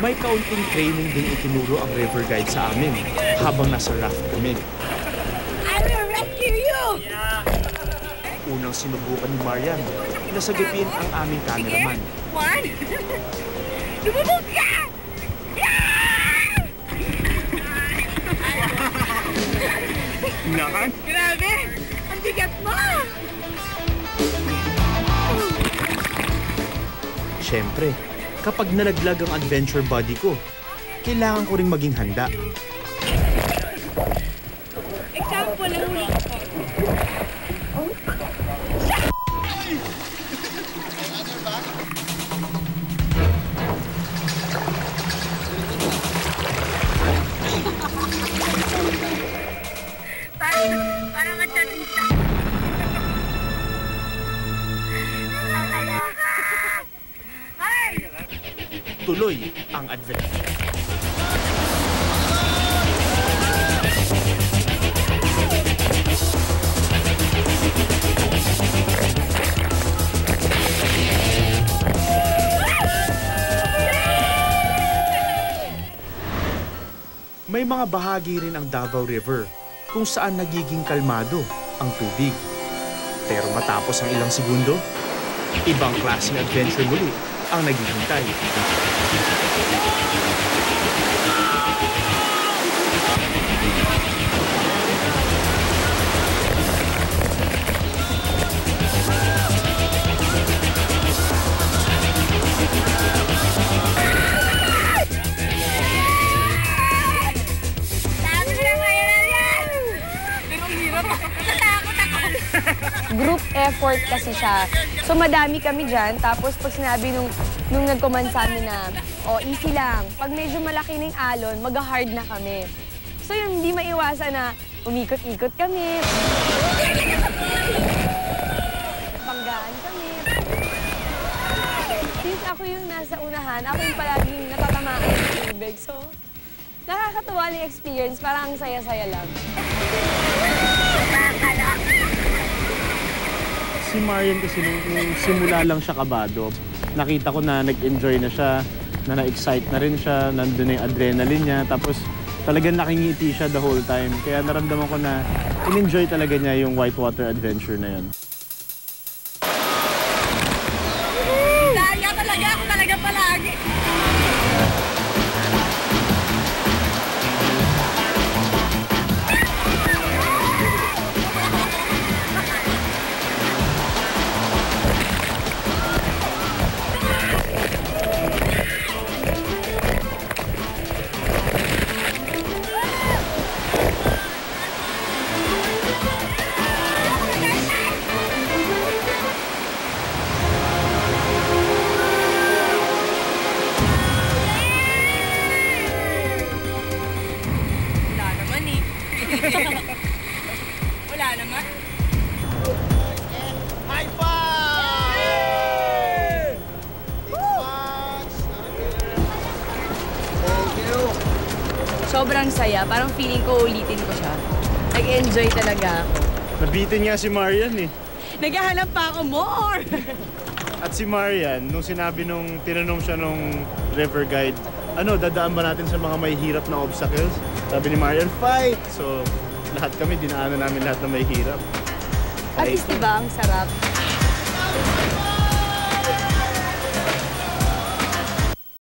May kaunting training din itinuro ang river guide sa amin habang nasa raft kami. I will rescue you! Unang sinubukan ni Marian na sagipin ang aming cameraman. One! Lumubog ka! Nakan? Grabe! Ang bigat mo! Siyempre, kapag nalaglag ang adventure buddy ko, kailangan ko ring maging handa. Example lang huli ko. Parang matsalita. Tuloy ang adventure. May mga bahagi rin ang Davao River kung saan nagiging kalmado ang tubig. Pero matapos ang ilang segundo, ibang klaseng adventure muli ang naghihintay. Group effort kasi siya. So madami kami dyan. Tapos pag sinabi nung nag-command sa amin na, easy lang. Pag medyo malaki na yung alon, mag-hard na kami. So yung hindi maiwasan na umikot-ikot kami. Banggaan kami. Since ako yung nasa unahan, ako yung palaging natatamaan ng tubig. So nakakatuwa yung experience. Parang ang saya-saya lang. Si Marian kasi nung simula lang siya kabado, nakita ko na nag-enjoy na siya, na na-excite na rin siya, nandun na yung adrenaline niya, tapos talagang nakingiti siya the whole time. Kaya naramdaman ko na in-enjoy talaga niya yung whitewater adventure na yun. Daya talaga ako talaga palagi. Wala naman. High five! Thank you. Sobrang saya. Parang feeling ko ulitin ko siya. Nag-enjoy talaga ako. Nabitin nga si Marian eh. Naghahanap pa ako more! At si Marian, nung tinanong siya nung river guide, dadaan ba natin sa mga may hirap na obstacles? Sabi ni Marian, fight! So, lahat kami, dinaanan namin lahat na may hirap. At least diba, ang sarap.